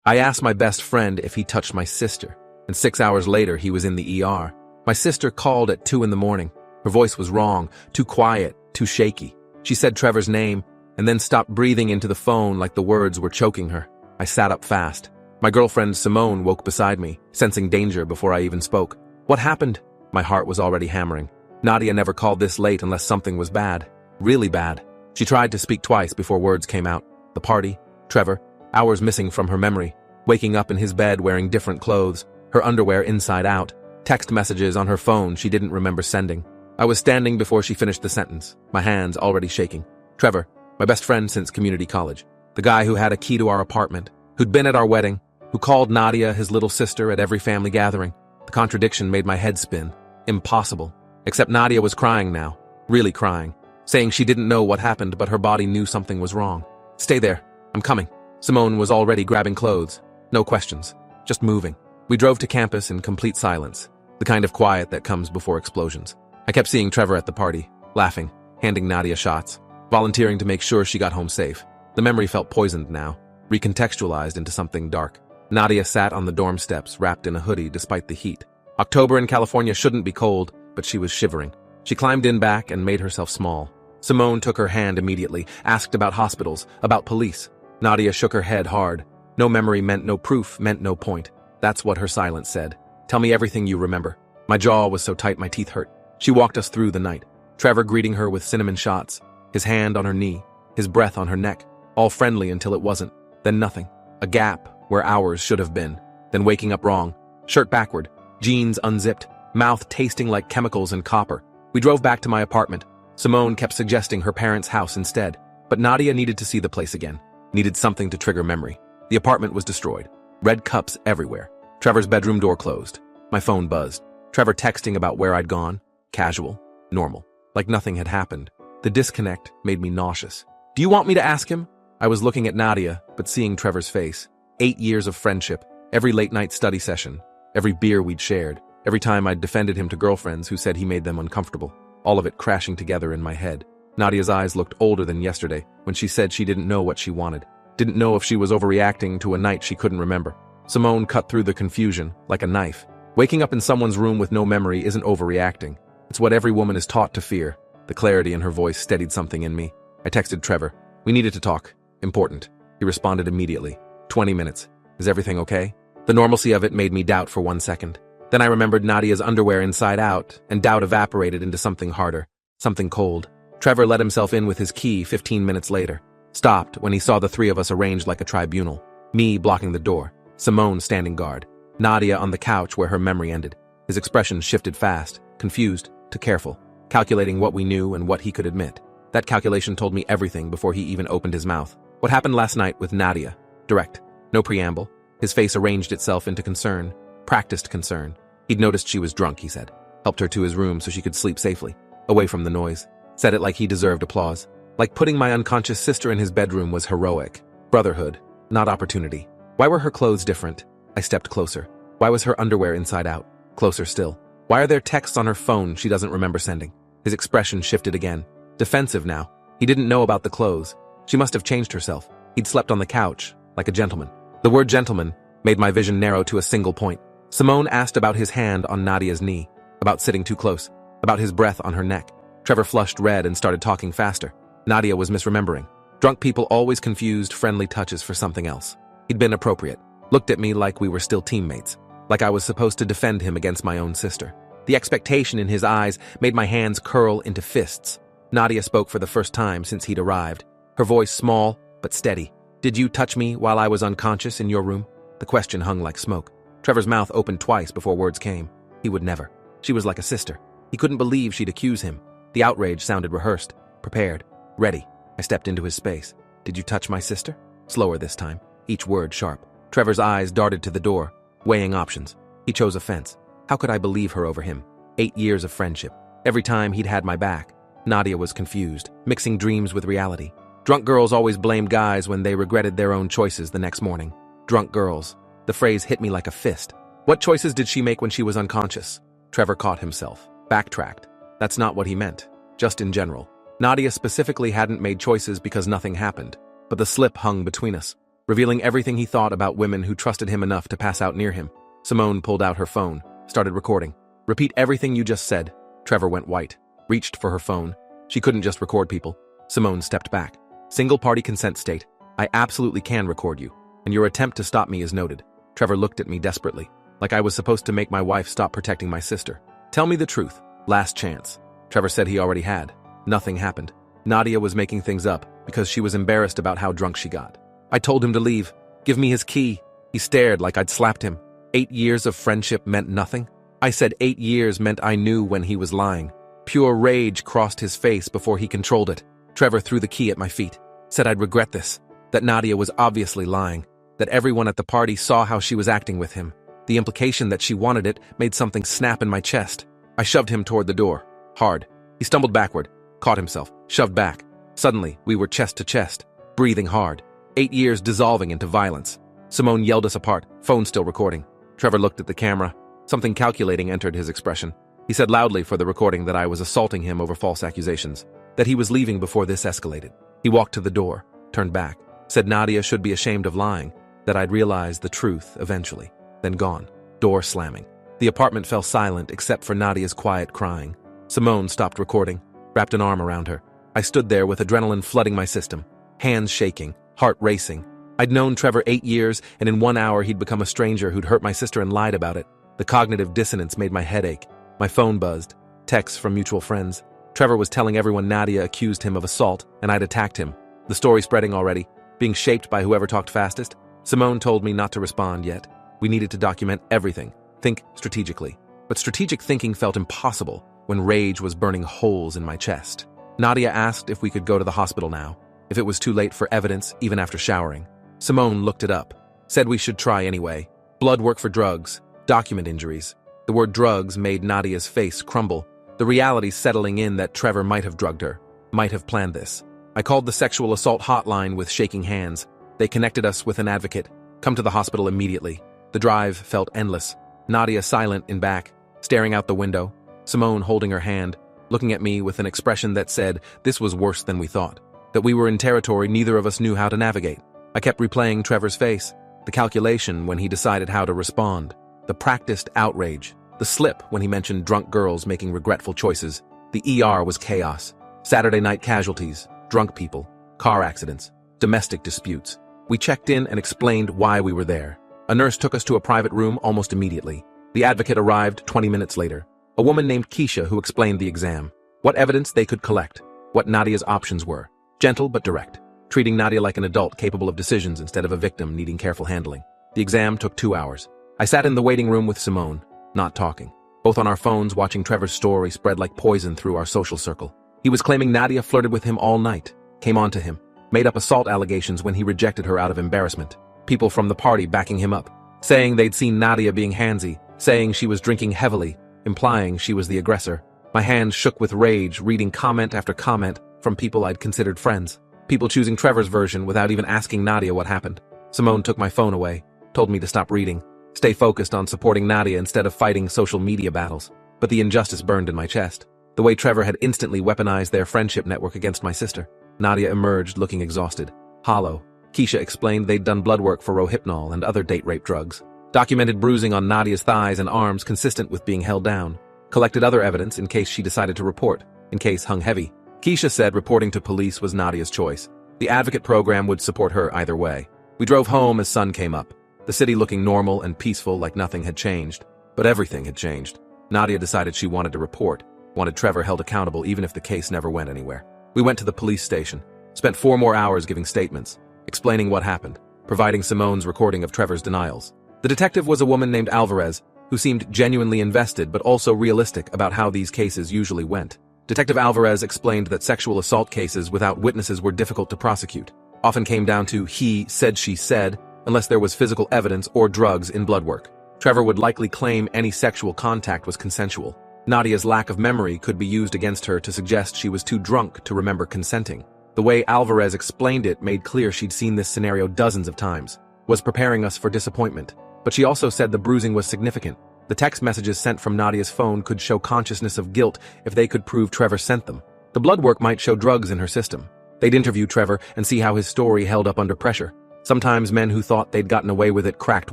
I asked my best friend if he touched my sister, and 6 hours later he was in the ER. My sister called at 2 in the morning. Her voice was wrong, too quiet, too shaky. She said Trevor's name, and then stopped breathing into the phone like the words were choking her. I sat up fast. My girlfriend Simone woke beside me, sensing danger before I even spoke. What happened? My heart was already hammering. Nadia never called this late unless something was bad. Really bad. She tried to speak twice before words came out. The party, Trevor, hours missing from her memory, waking up in his bed wearing different clothes, her underwear inside out, text messages on her phone she didn't remember sending. I was standing before she finished the sentence, my hands already shaking. Trevor, my best friend since community college, the guy who had a key to our apartment, who'd been at our wedding, who called Nadia his little sister at every family gathering. The contradiction made my head spin. Impossible. Except Nadia was crying now, really crying, saying she didn't know what happened but her body knew something was wrong. Stay there, I'm coming. Simone was already grabbing clothes. No questions, just moving. We drove to campus in complete silence, the kind of quiet that comes before explosions. I kept seeing Trevor at the party, laughing, handing Nadia shots, volunteering to make sure she got home safe. The memory felt poisoned now, recontextualized into something dark. Nadia sat on the dorm steps, wrapped in a hoodie despite the heat. October in California shouldn't be cold, but she was shivering. She climbed in back and made herself small. Simone took her hand immediately, asked about hospitals, about police. Nadia shook her head hard. No memory meant no proof, meant no point. That's what her silence said. Tell me everything you remember. My jaw was so tight my teeth hurt. She walked us through the night. Trevor greeting her with cinnamon shots, his hand on her knee, his breath on her neck, all friendly until it wasn't. Then nothing. A gap where hours should have been. Then waking up wrong. Shirt backward, jeans unzipped, mouth tasting like chemicals and copper. We drove back to my apartment. Simone kept suggesting her parents' house instead, but Nadia needed to see the place again. Needed something to trigger memory. The apartment was destroyed. Red cups everywhere. Trevor's bedroom door closed. My phone buzzed. Trevor texting about where I'd gone. Casual. Normal. Like nothing had happened. The disconnect made me nauseous. Do you want me to ask him? I was looking at Nadia, but seeing Trevor's face. 8 years of friendship. Every late-night study session. Every beer we'd shared. Every time I'd defended him to girlfriends who said he made them uncomfortable. All of it crashing together in my head. Nadia's eyes looked older than yesterday when she said she didn't know what she wanted. Didn't know if she was overreacting to a night she couldn't remember. Simone cut through the confusion like a knife. Waking up in someone's room with no memory isn't overreacting. It's what every woman is taught to fear. The clarity in her voice steadied something in me. I texted Trevor. We needed to talk. Important. He responded immediately. 20 minutes. Is everything okay? The normalcy of it made me doubt for 1 second. Then I remembered Nadia's underwear inside out, and doubt evaporated into something harder. Something cold. Trevor let himself in with his key 15 minutes later. Stopped when he saw the three of us arranged like a tribunal. Me blocking the door. Simone standing guard. Nadia on the couch where her memory ended. His expression shifted fast, confused to careful, calculating what we knew and what he could admit. That calculation told me everything before he even opened his mouth. What happened last night with Nadia? Direct. No preamble. His face arranged itself into concern. Practiced concern. He'd noticed she was drunk, he said. Helped her to his room so she could sleep safely, away from the noise. Said it like he deserved applause. Like putting my unconscious sister in his bedroom was heroic. Brotherhood, not opportunity. Why were her clothes different? I stepped closer. Why was her underwear inside out? Closer still. Why are there texts on her phone she doesn't remember sending? His expression shifted again. Defensive now. He didn't know about the clothes. She must have changed herself. He'd slept on the couch, like a gentleman. The word gentleman made my vision narrow to a single point. Simone asked about his hand on Nadia's knee, about sitting too close, about his breath on her neck. Trevor flushed red and started talking faster. Nadia was misremembering. Drunk people always confused friendly touches for something else. He'd been appropriate. Looked at me like we were still teammates. Like I was supposed to defend him against my own sister. The expectation in his eyes made my hands curl into fists. Nadia spoke for the first time since he'd arrived. Her voice small, but steady. Did you touch me while I was unconscious in your room? The question hung like smoke. Trevor's mouth opened twice before words came. He would never. She was like a sister. He couldn't believe she'd accuse him. The outrage sounded rehearsed, prepared, ready. I stepped into his space. Did you touch my sister? Slower this time, each word sharp. Trevor's eyes darted to the door, weighing options. He chose offense. How could I believe her over him? 8 years of friendship. Every time he'd had my back. Nadia was confused, mixing dreams with reality. Drunk girls always blamed guys when they regretted their own choices the next morning. Drunk girls. The phrase hit me like a fist. What choices did she make when she was unconscious? Trevor caught himself. Backtracked. That's not what he meant. Just in general. Nadia specifically hadn't made choices because nothing happened. But the slip hung between us. revealing everything he thought about women who trusted him enough to pass out near him. Simone pulled out her phone, started recording. Repeat everything you just said. Trevor went white, reached for her phone. She couldn't just record people. Simone stepped back. Single-party consent state. I absolutely can record you, and your attempt to stop me is noted. Trevor looked at me desperately, like I was supposed to make my wife stop protecting my sister. Tell me the truth. Last chance. Trevor said he already had. Nothing happened. Nadia was making things up because she was embarrassed about how drunk she got. I told him to leave. Give me his key. He stared like I'd slapped him. 8 years of friendship meant nothing? I said 8 years meant I knew when he was lying. Pure rage crossed his face before he controlled it. Trevor threw the key at my feet. Said I'd regret this. That Nadia was obviously lying. That everyone at the party saw how she was acting with him. The implication that she wanted it made something snap in my chest. I shoved him toward the door. Hard. He stumbled backward, caught himself, shoved back. Suddenly, we were chest to chest, breathing hard. 8 years dissolving into violence. Simone yelled us apart, phone still recording. Trevor looked at the camera. Something calculating entered his expression. He said loudly for the recording that I was assaulting him over false accusations, that he was leaving before this escalated. He walked to the door, turned back, said Nadia should be ashamed of lying, that I'd realize the truth eventually, then gone, door slamming. The apartment fell silent except for Nadia's quiet crying. Simone stopped recording, wrapped an arm around her. I stood there with adrenaline flooding my system, hands shaking, heart racing. I'd known Trevor 8 years, and in 1 hour he'd become a stranger who'd hurt my sister and lied about it. The cognitive dissonance made my head ache. My phone buzzed. Texts from mutual friends. Trevor was telling everyone Nadia accused him of assault, and I'd attacked him. The story spreading already, being shaped by whoever talked fastest. Simone told me not to respond yet. We needed to document everything, think strategically. But strategic thinking felt impossible when rage was burning holes in my chest. Nadia asked if we could go to the hospital now, if it was too late for evidence even after showering. Simone looked it up, said we should try anyway. Blood work for drugs, document injuries. The word drugs made Nadia's face crumble, the reality settling in that Trevor might have drugged her, might have planned this. I called the sexual assault hotline with shaking hands. They connected us with an advocate. Come to the hospital immediately. The drive felt endless. Nadia silent in back, staring out the window. Simone holding her hand, looking at me with an expression that said this was worse than we thought. That we were in territory neither of us knew how to navigate. I kept replaying Trevor's face, the calculation when he decided how to respond, the practiced outrage, the slip when he mentioned drunk girls making regretful choices. The ER was chaos. Saturday night casualties, drunk people, car accidents, domestic disputes. We checked in and explained why we were there. A nurse took us to a private room almost immediately. The advocate arrived 20 minutes later. A woman named Keisha who explained the exam, what evidence they could collect, what Nadia's options were. Gentle but direct, treating Nadia like an adult capable of decisions instead of a victim needing careful handling. The exam took 2 hours. I sat in the waiting room with Simone, not talking, both on our phones watching Trevor's story spread like poison through our social circle. He was claiming Nadia flirted with him all night, came on to him, made up assault allegations when he rejected her out of embarrassment. People from the party backing him up, saying they'd seen Nadia being handsy, saying she was drinking heavily, implying she was the aggressor. My hands shook with rage, reading comment after comment from people I'd considered friends. People choosing Trevor's version without even asking Nadia what happened. Simone took my phone away, told me to stop reading, stay focused on supporting Nadia instead of fighting social media battles. But the injustice burned in my chest. The way Trevor had instantly weaponized their friendship network against my sister. Nadia emerged looking exhausted, hollow. Keisha explained they'd done blood work for Rohypnol and other date rape drugs. Documented bruising on Nadia's thighs and arms consistent with being held down. Collected other evidence in case she decided to report, in case hung heavy. Keisha said reporting to police was Nadia's choice. The advocate program would support her either way. We drove home as sun came up, the city looking normal and peaceful like nothing had changed. But everything had changed. Nadia decided she wanted to report, wanted Trevor held accountable even if the case never went anywhere. We went to the police station, spent 4 more hours giving statements, explaining what happened, providing Simone's recording of Trevor's denials. The detective was a woman named Alvarez, who seemed genuinely invested but also realistic about how these cases usually went. Detective Alvarez explained that sexual assault cases without witnesses were difficult to prosecute, often came down to he said she said, unless there was physical evidence or drugs in blood work. Trevor would likely claim any sexual contact was consensual. Nadia's lack of memory could be used against her to suggest she was too drunk to remember consenting. The way Alvarez explained it made clear she'd seen this scenario dozens of times, was preparing us for disappointment. But she also said the bruising was significant. The text messages sent from Nadia's phone could show consciousness of guilt if they could prove Trevor sent them. The blood work might show drugs in her system. They'd interview Trevor and see how his story held up under pressure. Sometimes men who thought they'd gotten away with it cracked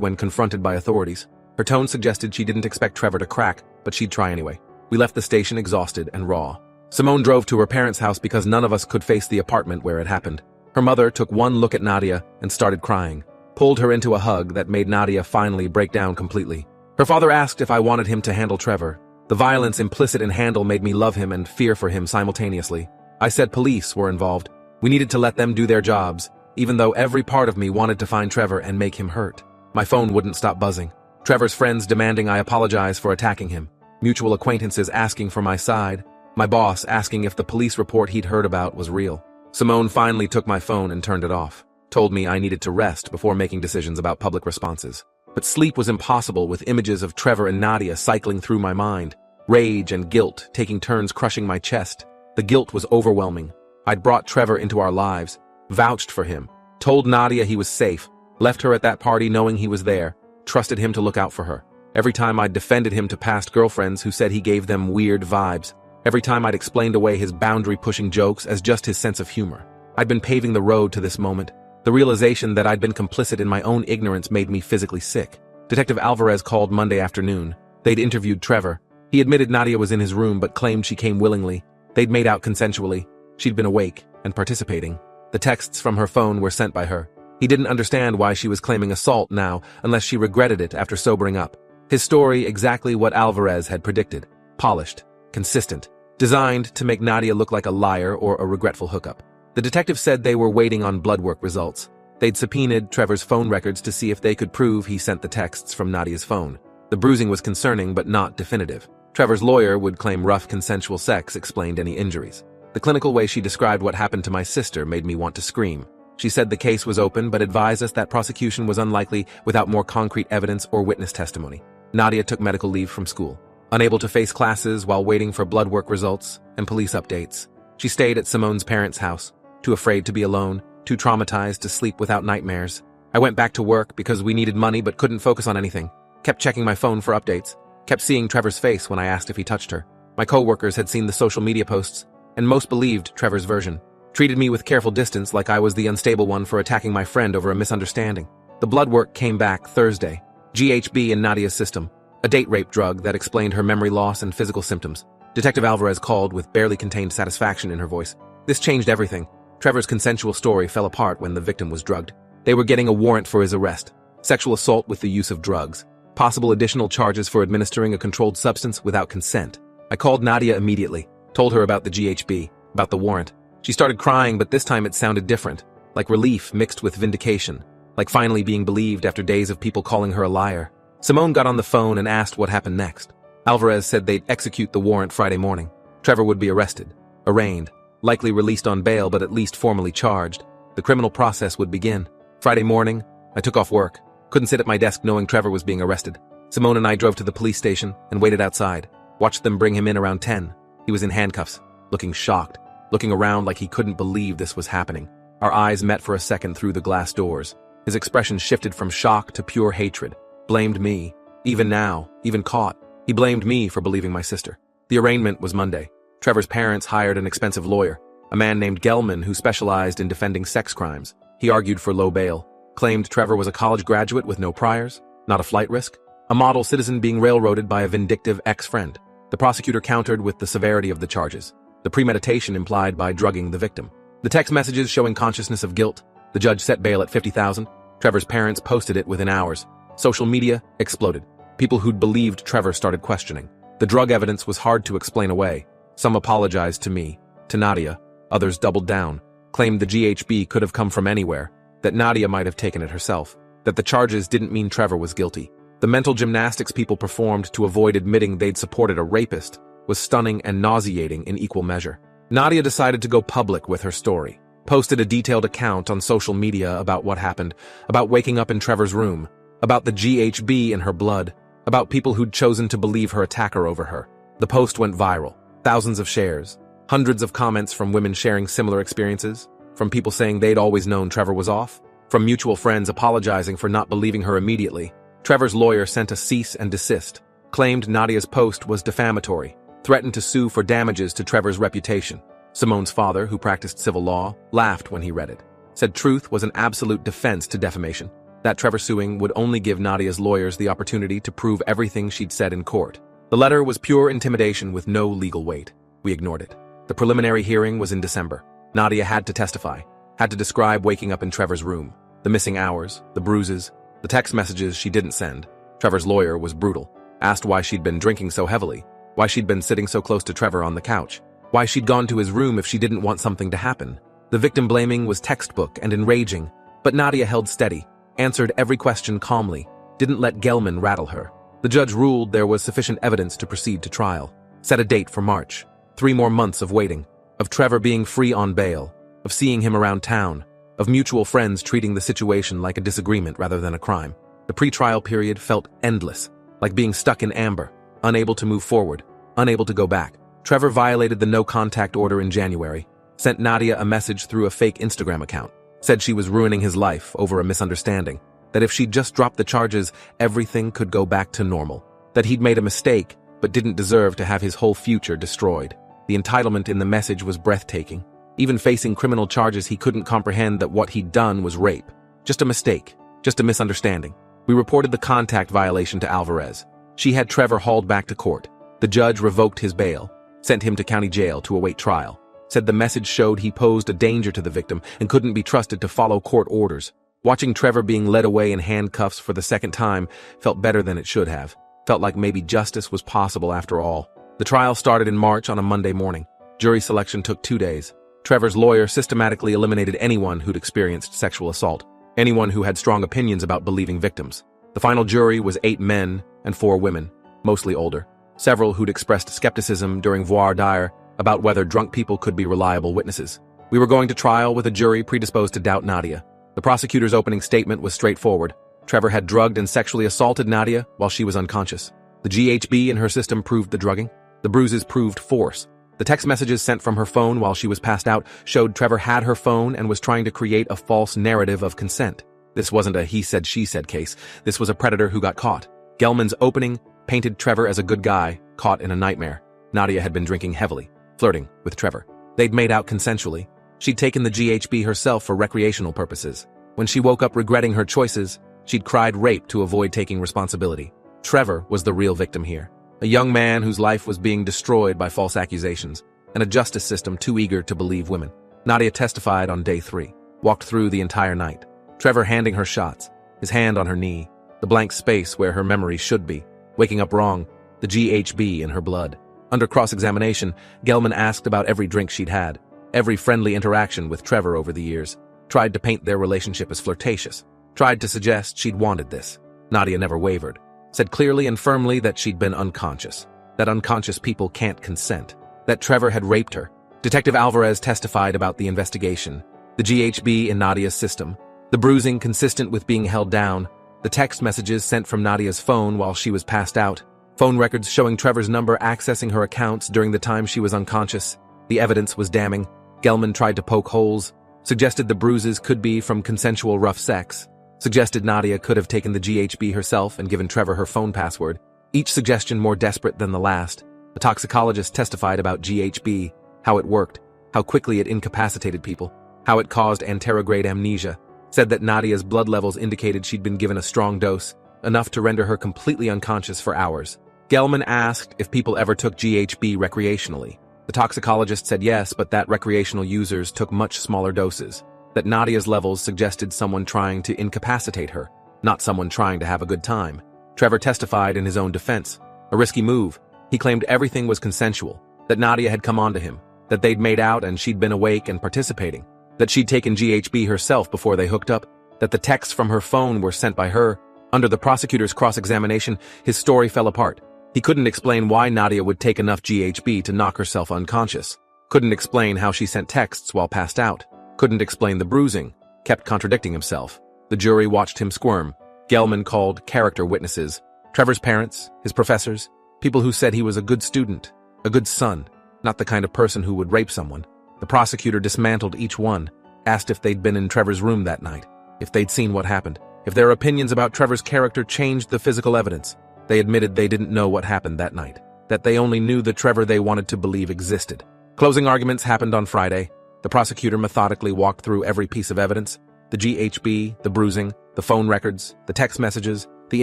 when confronted by authorities. Her tone suggested she didn't expect Trevor to crack, but she'd try anyway. We left the station exhausted and raw. Simone drove to her parents' house because none of us could face the apartment where it happened. Her mother took one look at Nadia and started crying, pulled her into a hug that made Nadia finally break down completely. Her father asked if I wanted him to handle Trevor. The violence implicit in handle made me love him and fear for him simultaneously. I said police were involved. We needed to let them do their jobs, even though every part of me wanted to find Trevor and make him hurt. My phone wouldn't stop buzzing. Trevor's friends demanding I apologize for attacking him. Mutual acquaintances asking for my side. My boss asking if the police report he'd heard about was real. Simone finally took my phone and turned it off. Told me I needed to rest before making decisions about public responses. But sleep was impossible with images of Trevor and Nadia cycling through my mind. Rage and guilt taking turns crushing my chest. The guilt was overwhelming. I'd brought Trevor into our lives, vouched for him, told Nadia he was safe, left her at that party knowing he was there, trusted him to look out for her. Every time I'd defended him to past girlfriends who said he gave them weird vibes. Every time I'd explained away his boundary-pushing jokes as just his sense of humor. I'd been paving the road to this moment. The realization that I'd been complicit in my own ignorance made me physically sick. Detective Alvarez called Monday afternoon. They'd interviewed Trevor. He admitted Nadia was in his room but claimed she came willingly. They'd made out consensually. She'd been awake and participating. The texts from her phone were sent by her. He didn't understand why she was claiming assault now unless she regretted it after sobering up. His story exactly what Alvarez had predicted. Polished, consistent, designed to make Nadia look like a liar or a regretful hookup. The detective said they were waiting on blood work results. They'd subpoenaed Trevor's phone records to see if they could prove he sent the texts from Nadia's phone. The bruising was concerning but not definitive. Trevor's lawyer would claim rough consensual sex explained any injuries. The clinical way she described what happened to my sister made me want to scream. She said the case was open but advised us that prosecution was unlikely without more concrete evidence or witness testimony. Nadia took medical leave from school, unable to face classes while waiting for blood work results and police updates. She stayed at Simone's parents' house, too afraid to be alone, too traumatized to sleep without nightmares. I went back to work because we needed money but couldn't focus on anything. Kept checking my phone for updates. Kept seeing Trevor's face when I asked if he touched her. My coworkers had seen the social media posts, and most believed Trevor's version. Treated me with careful distance like I was the unstable one for attacking my friend over a misunderstanding. The blood work came back Thursday. GHB in Nadia's system. A date rape drug that explained her memory loss and physical symptoms. Detective Alvarez called with barely contained satisfaction in her voice. This changed everything. Trevor's consensual story fell apart when the victim was drugged. They were getting a warrant for his arrest. Sexual assault with the use of drugs. Possible additional charges for administering a controlled substance without consent. I called Nadia immediately. Told her about the GHB, about the warrant. She started crying, but this time it sounded different. Like relief mixed with vindication. Like finally being believed after days of people calling her a liar. Simone got on the phone and asked what happened next. Alvarez said they'd execute the warrant Friday morning. Trevor would be arrested, arraigned, likely released on bail but at least formally charged. The criminal process would begin. Friday morning, I took off work. Couldn't sit at my desk knowing Trevor was being arrested. Simone and I drove to the police station and waited outside. Watched them bring him in around 10. He was in handcuffs, looking shocked, looking around like he couldn't believe this was happening. Our eyes met for a second through the glass doors. His expression shifted from shock to pure hatred. Blamed me. Even now, even caught, he blamed me for believing my sister. The arraignment was Monday. Trevor's parents hired an expensive lawyer, a man named Gelman who specialized in defending sex crimes. He argued for low bail, claimed Trevor was a college graduate with no priors, not a flight risk, a model citizen being railroaded by a vindictive ex-friend. The prosecutor countered with the severity of the charges, the premeditation implied by drugging the victim. The text messages showing consciousness of guilt. The judge set bail at $50,000. Trevor's parents posted it within hours. Social media exploded. People who'd believed Trevor started questioning. The drug evidence was hard to explain away. Some apologized to me, to Nadia. Others doubled down, claimed the GHB could have come from anywhere, that Nadia might have taken it herself, that the charges didn't mean Trevor was guilty. The mental gymnastics people performed to avoid admitting they'd supported a rapist was stunning and nauseating in equal measure. Nadia decided to go public with her story, posted a detailed account on social media about what happened, about waking up in Trevor's room, about the GHB in her blood, about people who'd chosen to believe her attacker over her. The post went viral, thousands of shares, hundreds of comments from women sharing similar experiences, from people saying they'd always known Trevor was off, from mutual friends apologizing for not believing her immediately. Trevor's lawyer sent a cease and desist, claimed Nadia's post was defamatory, threatened to sue for damages to Trevor's reputation. Simone's father, who practiced civil law, laughed when he read it. said truth was an absolute defense to defamation, that Trevor suing would only give Nadia's lawyers the opportunity to prove everything she'd said in court. The letter was pure intimidation with no legal weight. We ignored it. The preliminary hearing was in December. Nadia had to testify, had to describe waking up in Trevor's room, the missing hours, the bruises, the text messages she didn't send. Trevor's lawyer was brutal, asked why she'd been drinking so heavily, why she'd been sitting so close to Trevor on the couch, why she'd gone to his room if she didn't want something to happen. The victim blaming was textbook and enraging, but Nadia held steady, answered every question calmly, didn't let Gelman rattle her. The judge ruled there was sufficient evidence to proceed to trial, set a date for March. 3 more months of waiting, of Trevor being free on bail, of seeing him around town, of mutual friends treating the situation like a disagreement rather than a crime. The pre-trial period felt endless, like being stuck in amber, unable to move forward, unable to go back. Trevor violated the no-contact order in January, sent Nadia a message through a fake Instagram account, said she was ruining his life over a misunderstanding, that if she'd just dropped the charges, everything could go back to normal, that he'd made a mistake but didn't deserve to have his whole future destroyed. The entitlement in the message was breathtaking. Even facing criminal charges, he couldn't comprehend that what he'd done was rape. Just a mistake, just a misunderstanding. We reported the contact violation to Alvarez. She had Trevor hauled back to court. The judge revoked his bail, sent him to county jail to await trial, said the message showed he posed a danger to the victim and couldn't be trusted to follow court orders. Watching Trevor being led away in handcuffs for the second time felt better than it should have. Felt like maybe justice was possible after all. The trial started in March on a Monday morning. Jury selection took 2 days. Trevor's lawyer systematically eliminated anyone who'd experienced sexual assault, anyone who had strong opinions about believing victims. The final jury was 8 men and 4 women, mostly older. Several who'd expressed skepticism during voir dire about whether drunk people could be reliable witnesses. We were going to trial with a jury predisposed to doubt Nadia. The prosecutor's opening statement was straightforward. Trevor had drugged and sexually assaulted Nadia while she was unconscious. The GHB in her system proved the drugging. The bruises proved force. The text messages sent from her phone while she was passed out showed Trevor had her phone and was trying to create a false narrative of consent. This wasn't a he said she said case. This was a predator who got caught. Gelman's opening painted Trevor as a good guy, caught in a nightmare. Nadia had been drinking heavily, flirting with Trevor. They'd made out consensually. She'd taken the GHB herself for recreational purposes. When she woke up regretting her choices, she'd cried rape to avoid taking responsibility. Trevor was the real victim here. A young man whose life was being destroyed by false accusations, and a justice system too eager to believe women. Nadia testified on day 3, walked through the entire night. Trevor handing her shots, his hand on her knee, the blank space where her memory should be, waking up wrong, the GHB in her blood. Under cross-examination, Gelman asked about every drink she'd had, every friendly interaction with Trevor over the years, tried to paint their relationship as flirtatious, tried to suggest she'd wanted this. Nadia never wavered, said clearly and firmly that she'd been unconscious, that unconscious people can't consent, that Trevor had raped her. Detective Alvarez testified about the investigation, the GHB in Nadia's system, the bruising consistent with being held down, the text messages sent from Nadia's phone while she was passed out, phone records showing Trevor's number accessing her accounts during the time she was unconscious. The evidence was damning. Gelman tried to poke holes, suggested the bruises could be from consensual rough sex, suggested Nadia could have taken the GHB herself and given Trevor her phone password, each suggestion more desperate than the last. A toxicologist testified about GHB, how it worked, how quickly it incapacitated people, how it caused anterograde amnesia, said that Nadia's blood levels indicated she'd been given a strong dose, enough to render her completely unconscious for hours. Gelman asked if people ever took GHB recreationally. The toxicologist said yes, but that recreational users took much smaller doses, that Nadia's levels suggested someone trying to incapacitate her, not someone trying to have a good time. Trevor testified in his own defense. A risky move. He claimed everything was consensual, that Nadia had come on to him, that they'd made out and she'd been awake and participating, that she'd taken GHB herself before they hooked up, that the texts from her phone were sent by her. Under the prosecutor's cross-examination, his story fell apart. He couldn't explain why Nadia would take enough GHB to knock herself unconscious. Couldn't explain how she sent texts while passed out. Couldn't explain the bruising. Kept contradicting himself. The jury watched him squirm. Gelman called character witnesses. Trevor's parents, his professors, people who said he was a good student, a good son, not the kind of person who would rape someone. The prosecutor dismantled each one, asked if they'd been in Trevor's room that night, if they'd seen what happened, if their opinions about Trevor's character changed the physical evidence. They admitted they didn't know what happened that night, that they only knew the Trevor they wanted to believe existed. Closing arguments happened on Friday. The prosecutor methodically walked through every piece of evidence: the GHB, the bruising, the phone records, the text messages, the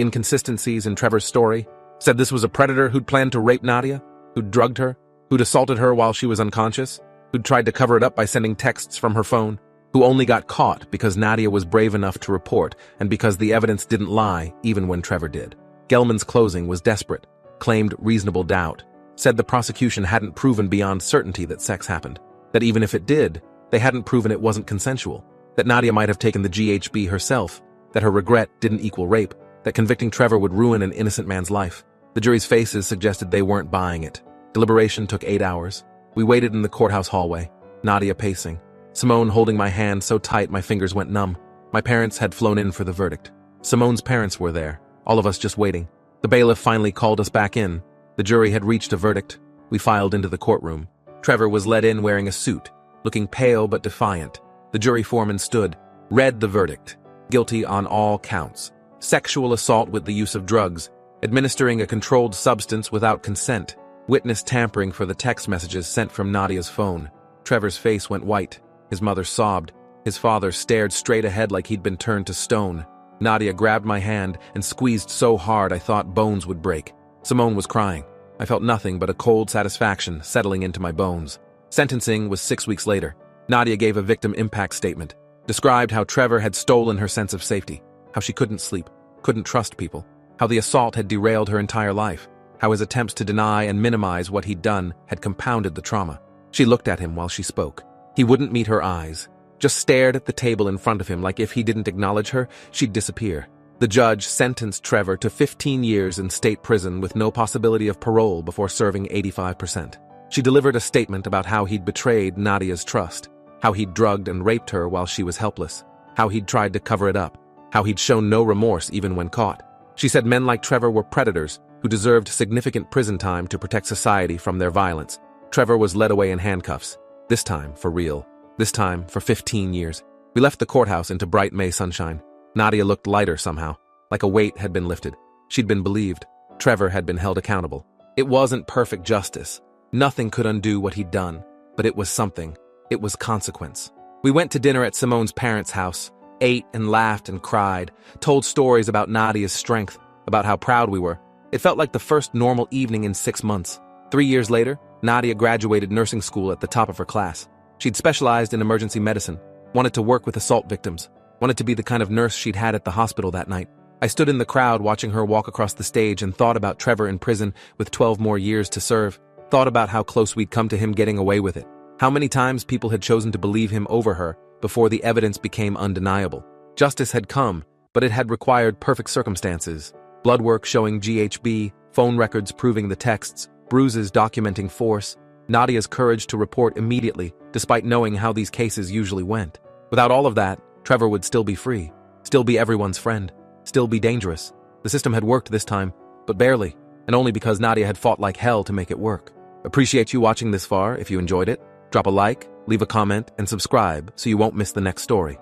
inconsistencies in Trevor's story. Said this was a predator who'd planned to rape Nadia, who'd drugged her, who'd assaulted her while she was unconscious, who'd tried to cover it up by sending texts from her phone, who only got caught because Nadia was brave enough to report and because the evidence didn't lie even when Trevor did. Gelman's closing was desperate, claimed reasonable doubt, said the prosecution hadn't proven beyond certainty that sex happened, that even if it did, they hadn't proven it wasn't consensual, that Nadia might have taken the GHB herself, that her regret didn't equal rape, that convicting Trevor would ruin an innocent man's life. The jury's faces suggested they weren't buying it. Deliberation took 8 hours. We waited in the courthouse hallway, Nadia pacing, Simone holding my hand so tight my fingers went numb. My parents had flown in for the verdict. Simone's parents were there, all of us just waiting. The bailiff finally called us back in. The jury had reached a verdict. We filed into the courtroom. Trevor was led in wearing a suit, looking pale but defiant. The jury foreman stood, read the verdict. Guilty on all counts. Sexual assault with the use of drugs, administering a controlled substance without consent, witness tampering for the text messages sent from Nadia's phone. Trevor's face went white. His mother sobbed. His father stared straight ahead like he'd been turned to stone. Nadia grabbed my hand and squeezed so hard I thought bones would break. Simone was crying. I felt nothing but a cold satisfaction settling into my bones. Sentencing was 6 weeks later. Nadia gave a victim impact statement, described how Trevor had stolen her sense of safety, how she couldn't sleep, couldn't trust people, how the assault had derailed her entire life, how his attempts to deny and minimize what he'd done had compounded the trauma. She looked at him while she spoke. He wouldn't meet her eyes, just stared at the table in front of him like if he didn't acknowledge her, she'd disappear. The judge sentenced Trevor to 15 years in state prison with no possibility of parole before serving 85%. She delivered a statement about how he'd betrayed Nadia's trust, how he'd drugged and raped her while she was helpless, how he'd tried to cover it up, how he'd shown no remorse even when caught. She said men like Trevor were predators who deserved significant prison time to protect society from their violence. Trevor was led away in handcuffs, this time for real, this time for 15 years. We left the courthouse into bright May sunshine. Nadia looked lighter somehow, like a weight had been lifted. She'd been believed. Trevor had been held accountable. It wasn't perfect justice. Nothing could undo what he'd done, but it was something. It was consequence. We went to dinner at Simone's parents' house, ate and laughed and cried, told stories about Nadia's strength, about how proud we were. It felt like the first normal evening in 6 months. 3 years later, Nadia graduated nursing school at the top of her class. She'd specialized in emergency medicine, wanted to work with assault victims, wanted to be the kind of nurse she'd had at the hospital that night. I stood in the crowd watching her walk across the stage and thought about Trevor in prison with 12 more years to serve, thought about how close we'd come to him getting away with it, how many times people had chosen to believe him over her before the evidence became undeniable. Justice had come, but it had required perfect circumstances. Blood work showing GHB, phone records proving the texts, bruises documenting force, Nadia's courage to report immediately, despite knowing how these cases usually went. Without all of that, Trevor would still be free, still be everyone's friend, still be dangerous. The system had worked this time, but barely, and only because Nadia had fought like hell to make it work. Appreciate you watching this far. If you enjoyed it, drop a like, leave a comment, and subscribe so you won't miss the next story.